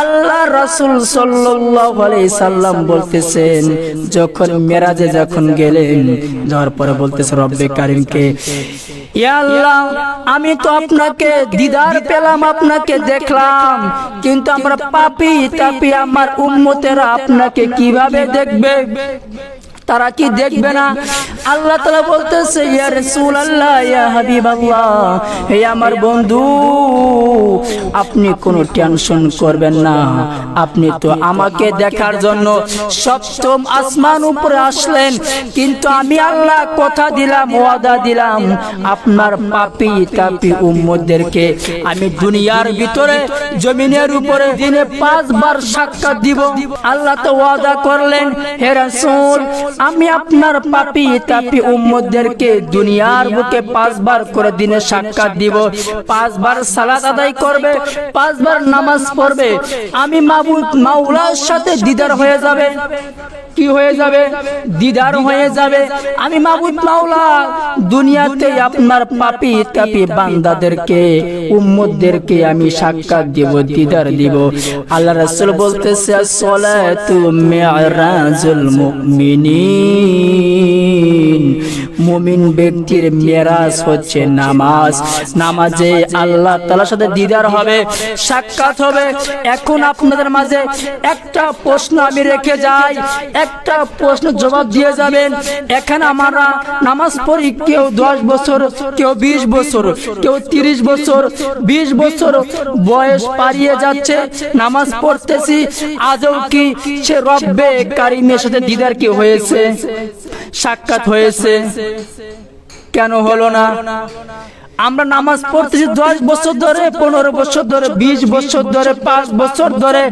আল্লাহ রাসূল সাল্লাল্লাহু আলাইহি সাল্লাম বলতেছেন, যখন মেরাজে যখন গেলেন, যাওয়ার পরে বলতেছে রব্বে কারীমকে, ইয়া আল্লাহ, আমি তো আপনাকে দিদার পেলাম, আপনাকে দেখলাম, কিন্তু আমরা পাপী তাপী আমার উম্মতেরা আপনাকে কিভাবে দেখবে? তারা কি দেখবে না? আল্লাহ তাআলা বলতেছে, ইয়া রাসূলুল্লাহ, ইয়া হাবিবাল্লাহ, হে আমার বন্ধু, আপনি কোনো টেনশন করবেন না। আপনি তো আমাকে দেখার জন্য সপ্তম আসমান উপরে আসলেন, কিন্তু আমি আল্লাহ কথা দিলাম, ওয়াদা দিলাম, আপনার পাপী তাপী উম্মতদেরকে আমি দুনিয়ার ভিতরে জমিনের উপরে দিনে 5 বার সাক্ষাৎ দিব। আল্লাহ তো ওয়াদা করলেন, হে রাসূল, আমি আপনার পাপী তাপী উম্মতদেরকে দুনিয়ার বুকে 5 বার করে দিনে সাক্ষাৎ দিব। 5 বার সালাত আদায় করবে, 5 বার নামাজ পড়বে, আমি মাবুদ মাওলার সাথে দিদার হয়ে যাবে। কি হয়ে যাবে? দিদার হয়ে যাবে। আমি মাবুদ মাওলা দুনিয়াতে আপনার পাপী তাপী বান্দাদেরকে উম্মতদেরকে আমি সাক্ষাৎ দিব, দিদার দিব। আল্লাহ রাসূল বলতেছে, as-salatu mi'rajul mu'minin, মুমিন ব্যক্তির মেরাজ হচ্ছে নামাজ। নামাজে আল্লাহ তাআলার সাথে দিদার হবে, সাক্ষাৎ হবে। এখন আপনাদের মাঝে একটা প্রশ্ন আমি রেখে যাই, একটা প্রশ্ন জবাব দিয়ে যাবেন। এখানে আমরা নামাজ পড়ি, কেউ 10 বছর, কেউ 20 বছর, কেউ 30 বছর, 20 বছর বয়স পারিয়ে যাচ্ছে, নামাজ পড়তেছি। আজও কি সে রব্বে কারীমের সাথে দিদার কি হয়েছে? সাক্ষাৎ হয়েছে? কেন হলো না? আমরা নামাজ পড়তেছি 10 বছর ধরে, 15 বছর ধরে, 20 বছর ধরে, 5 বছর ধরে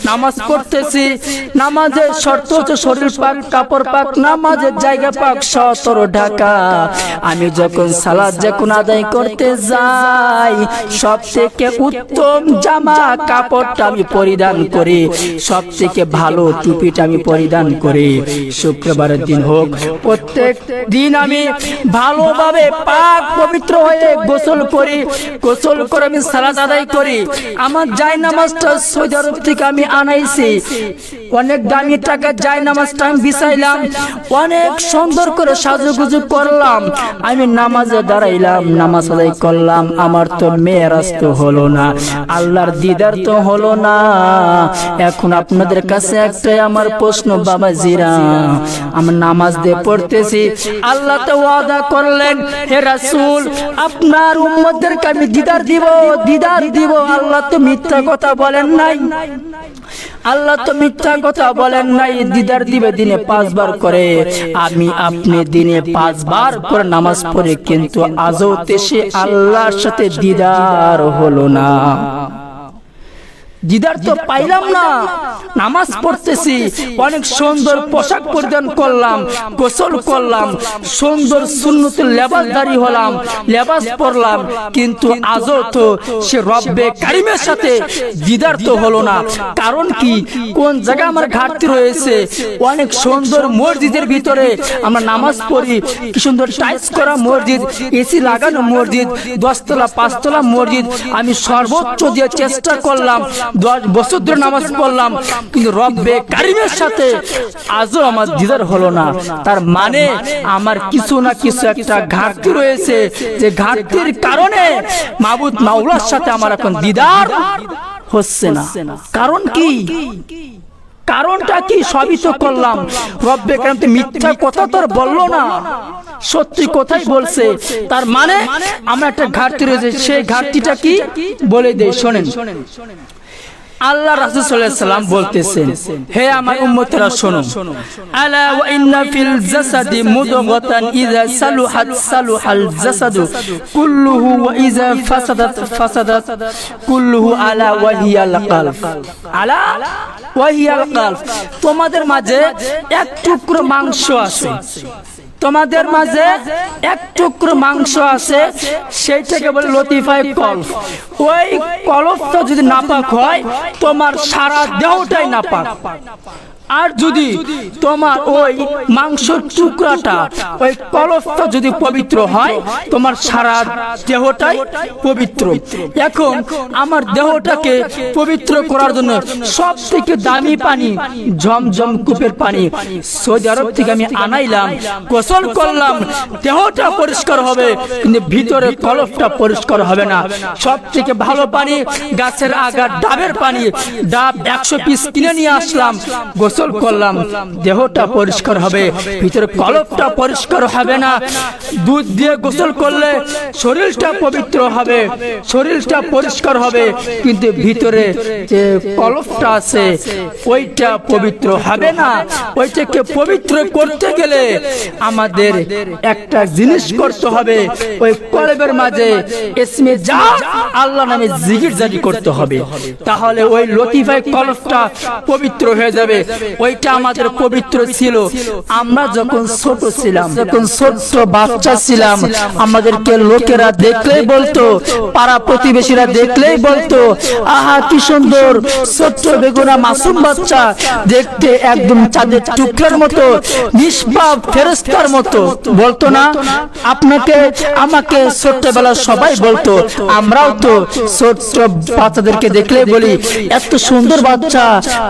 নামাজ পড়তেছি। নামাজের শর্ত হচ্ছে শরীর পাক, কাপড় পাক, নামাজের জায়গা পাক, সতর ঢাকা। আমি যখন সালাত যখন আদায় করতে যাই, সবথেকে উত্তম জামা কাপড়টা আমি পরিধান করি, সবথেকে ভালো টুপিটা আমি পরিধান করি। শুক্রবারের দিন হোক, প্রত্যেক দিন আমি ভালোভাবে পাক পবিত্র হয়ে গোসল করি, গোসল করে আমি সালাত আদায় করি। আমার জায়নামাজটা সৌদি আরব থেকে আমি আনাইছি, অনেক দামি টাকা জায়নামাজটা আমি বিছাইলাম, অনেক সুন্দর করে সাজুগুজু করলাম, আমি নামাজে দাঁড়াইলাম, নামাজ আদায় করলাম। আমার তো মেরাজ তো হলো না, আল্লাহর দিদার তো হলো না। এখন আপনাদের কাছে একটাই আমার প্রশ্ন, বাবাজিরা, আমরা নামাজ দিয়ে পড়তেছি, আল্লাহ তো ওয়াদা করলেন, হে রাসূল, আপনার উম্মতদেরকে আমি দিদার দিব, দিদার দিব। আল্লাহ তো মিথ্যা কথা বলেন নাই, আল্লাহ তো মিথ্যা কথা বলেন নাই। দিদার দিবে দিনে 5 বার করে। আমি আপনি দিনে 5 বার করে নামাজ পড়ে, কিন্তু আজও সে আল্লাহর সাথে দিদার হলো না। দিদার তো পাইলাম না। নামাজ পড়তেছি, অনেক সুন্দর পোশাক পরিধান করলাম, গোসল করলাম, সুন্দর সুন্নতুল লেবাসদারি হলাম, লেবাস পরলাম, কিন্তু আজও তো সে রব্বে কারীমের সাথে দিদার তো হলো না। কারণ কি? কোন জায়গায় আমার ঘাটতি রয়েছে? অনেক সুন্দর মসজিদের ভিতরে আমরা নামাজ পড়ি, কি সুন্দর টাইলস করা মসজিদ, এসি লাগানো মসজিদ, 10 তলা 5 তলা মসজিদ। আমি সর্বোচ্চ দিয়ে চেষ্টা করলাম, 10 বছর ধরে নামাজ পড়লাম, কিন্তু রব্বে কারীমের সাথে আজও আমার দিদার হলো না। তার মানে আমার কিছু না কিছু একটা ঘাটতি রয়েছে, যে ঘাটতির কারণে মাবুদ মাওলার সাথে আমার এখন দিদার হচ্ছে না। কারণ কি? কারণটা কি? সবই তো করলাম। রব্বে কারীম তো মিথ্যা কথা তো বললো না, সত্যি কথাই বলছে। তার মানে আমার একটা ঘাটতি রয়েছে, সেই ঘাটতিটা কি বলে দেই, শোনেন। আল্লাহ রাসূল সাল্লাল্লাহু আলাইহি সাল্লাম বলতেছেন, হে আমার উম্মতেরা শোনো, আলা ওয়া ইন্না ফিল জাসাদি মুদগাতান ইযা সালুহাত সালুহাল জাসাদু কুল্লুহু ওয়া ইযা ফাসাদাত ফাসাদাত কুল্লুহু আলা ওয়া হিয়াল কলব, আলা ওয়া হিয়াল কলব। তোমাদের মাঝে এক টুকরো মাংস আছে, তোমাদের মাঝে এক টুকরো মাংস আছে, সেইটাকে বলে লতিফায়ে কলব। ওই কলবটা যদি নাপাক হয়, তোমার সারা দেহটাই নাপাক। আর যদি তোমার ওই মাংসের টুকরাটা ওই কলফটা যদি পবিত্র হয়, তোমার সারা দেহটাই পবিত্র। এখন আমার দেহটাকে পবিত্র করার জন্য সব থেকে দামি পানি ঝমঝম কূপের পানি সৌদি আরব থেকে আমি আনাইলাম, গোসল করলাম, দেহটা পরিষ্কার হবে কিন্তু ভিতরে কলফটা পরিষ্কার হবে না। সব থেকে ভালো পানি গাছের আগা ডাবের পানি, ডাব 100 পিস কিনে নিয়ে আসলাম, গোসল করলাম, দেহটা পরিষ্কার হবে, ভিতরে কলফটা পরিষ্কার হবে না। দুধ দিয়ে গোসল করলে শরীরটা পবিত্র হবে, শরীরটা পরিষ্কার হবে কিন্তু ভিতরে যে কলফটা আছে ওইটা পবিত্র হবে না। ওইটাকে পবিত্র করতে গেলে আমাদের একটা জিনিস করতে হবে, ওই কলবের মাঝে ইসমে যা আল্লাহ নামে জিকির জারি করতে হবে, তাহলে ওই লতিফাই কলফটা পবিত্র হয়ে যাবে। ওইটা আমাদের পবিত্র ছিল। আমরা যখন ছোট ছিলাম, যখন ছোট্ট বাচ্চা ছিলাম, আমাদেরকে লোকেরা দেখলেই বলতো, পাড়া প্রতিবেশীরা দেখলেই বলতো, আহা কি সুন্দর ছোট্ট বেগুনা মাসুম বাচ্চা, দেখতে একদম চাঁদের টুকরার মতো, নিষ্পাপ ফেরেশতার মতো, বলতো না? আপনাকে আমাকে ছোট্টবেলা সবাই বলতো। আমরাও তো ছোট্ট বাচ্চাদেরকে দেখলে বলি, এত সুন্দর বাচ্চা,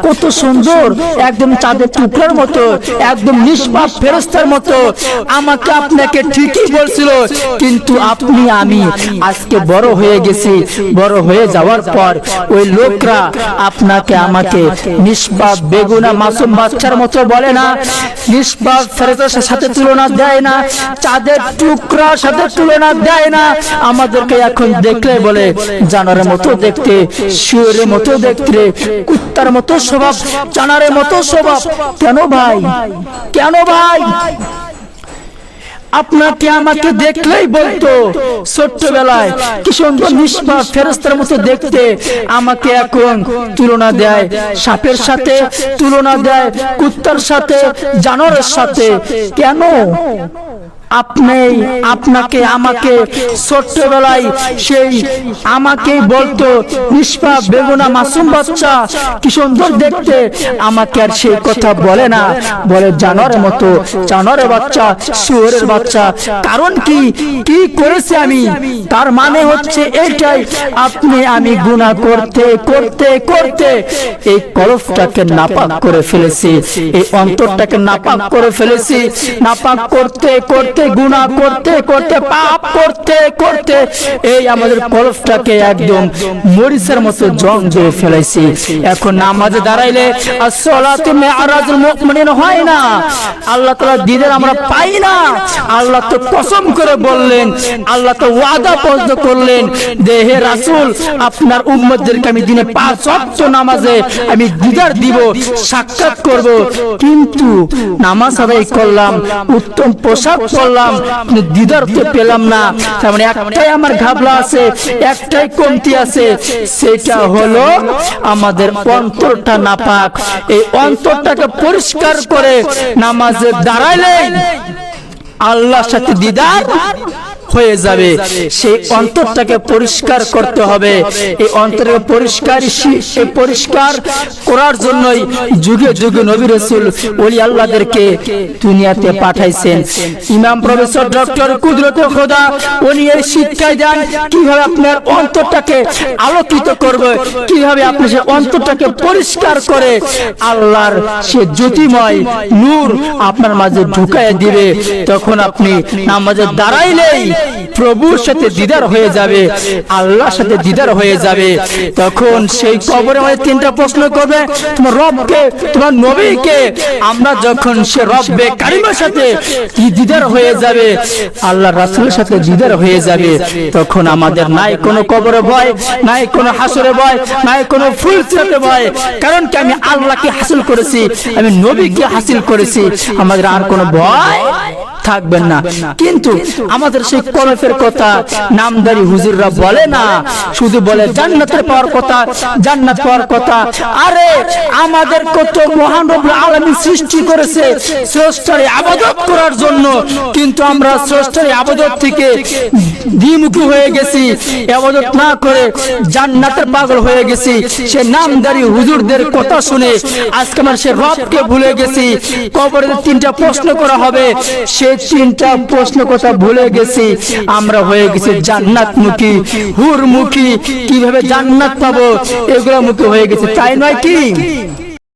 কত সুন্দর, একদম চাঁদের টুকরার মতো, একদম নিষ্পাপ ফেরেশতার মতো। আমাকে আপনাকে ঠিকই বলছিল, কিন্তু আপনি আমি আজকে বড় হয়ে গেছি। বড় হয়ে যাওয়ার পর ওই লোকরা আপনাকে আমাকে নিষ্পাপ বেগুনা মাসুম বাচ্চার মতো বলে না, নিষ্পাপ ফেরেশতার সাথে তুলনা দেয় না, চাঁদের টুকরার সাথে তুলনা দেয় না। আমাদেরকে এখন দেখলে বলে জানোয়ারের মতো দেখতে, শুয়োরের মতো দেখতে, কুত্তার মতো স্বভাব, জানোয়ারের মতো স্বভাব। কেন ভাই, কেন ভাই? আপনাকে আমাকে দেখলেই বলতো ছোট্টবেলায় কি সুন্দর নিষ্পাপ ফেরেশতার মতো দেখতে, আমাকে এখন তুলনা দেয় সাপের সাথে, তুলনা দেয় কুত্তার সাথে, জানোয়ারের সাথে। কেন? আপনাকে আমাকে ছোট্টবেলায় সেই আমাকেই বলতো নিষ্পাপ বেগুনা মাসুম বাচ্চা, কি সুন্দর দেখতে, আমাকে আর সেই কথা বলে না, বলে জানোয়ারের মতো, জানোয়ারের বাচ্চা, শুয়োরের বাচ্চা। কারণ কি, কি করেছে আমি? তার মানে হচ্ছে এইটাই, আপনি আমি গুনাহ করতে করতে করতে এই কলফটাকে নাপাক করে ফেলেছি, এই অন্তরটাকে নাপাক করে ফেলেছি। নাপাক করতে করতে, গুনাহ করতে করতে, পাপ করতে করতে এই আমাদের কলফটাকে একদম মরিচের মতো জং দিয়ে ফেলেছি। এখন নামাজে দাঁড়াইলে আসসালাতু মিআরাজুল মুমিনিন হয় না, আল্লাহ তাআলা দিদার আমরা পাই না। আল্লাহ তো কসম করে বললেন, আল্লাহ তো ওয়াদা পর্যন্ত করলেন যে হে রাসূল, আপনার উম্মতদেরকে আমি দিনে 5 ওয়াক্ত নামাজে আমি দিদার দিব, সাক্ষাৎ করব। কিন্তু নামাজ আদায় করলাম, উত্তম পোশাক পরলাম, দিদার তো পেলাম না। তার মানে একটাই আমার ঘাবলা আছে, একটাই কমতি আছে, সেটা হলো আমাদের অন্তরটা নাপাক। এই অন্তরটাকে পরিষ্কার করে নামাজে দাঁড়াইলে আল্লাহর সাথে দিদার হয়ে যাবে। সেই অন্তরটাকে পরিষ্কার করতে হবে। এই অন্তরের পরিষ্কার করার জন্যই যুগে যুগে নবী রাসূল ওলি আল্লাহদেরকে দুনিয়াতে পাঠাইছেন। ইমাম প্রফেসর ডক্টর কুদরতে খোদা উনি এই শিক্ষায় দেন কিভাবে আপনার অন্তরটাকে আলোকিত করবে, কিভাবে আপনি সেই অন্তরটাকে পরিষ্কার করে আল্লাহর সে জ্যোতিময় নূর আপনার মাঝে ঢুকাইয়া দিবে। তখন আপনি নামাজে দাঁড়াইলেই প্রভুর সাথে দিদার হয়ে যাবে, আল্লাহর সাথে দিদার হয়ে যাবে। তখন সেই কবরে আমাদের 3টা প্রশ্ন করবে, তোমার রবকে, তোমার নবীকে। আমরা যখন সে রব্বে কারিমের সাথে দিদার হয়ে যাবে, আল্লাহর রাসূলের সাথে দিদার হয়ে যাবে, তখন আমাদের নাই কোনো কবরে ভয়, নাই কোনো হাসরে ভয়, নাই কোনো ফুলসিরাতে ভয়। কারণ কি, আমি আল্লাহকে হাসিল করেছি, আমি নবীকে হাসিল করেছি, আমাদের আর কোনো ভয় থাকবেন না। কিন্তু আমাদের সেই কলফের কথা নামদারি হুজুররা বলে না, শুধু বলে জান্নাতের পাওয়ার কথা, জান্নাত পাওয়ার কথা। আরে আমাদের কত মহান রব্বুল আলামিন সৃষ্টি করেছে স্রষ্টার ইবাদত করার জন্য, কিন্তু আমরা স্রষ্টার ইবাদত থেকে দ্বিমুখী হয়ে গেছি, ইবাদত না করে জান্নাতের পাগল হয়ে গেছি। সে নামদারি হুজুরদের কথা শুনে আজকে আমরা সে রবকে ভুলে গেছি। কবরে 3টা প্রশ্ন করা হবে, সে 3টা প্রশ্ন কথা ভুলে গেছি। আমরা হয়ে গেছি জান্নাতমুখী, হুরমুখী, কিভাবে জান্নাত পাবো এগুলো মুখী হয়ে গেছে, তাই নয় কি?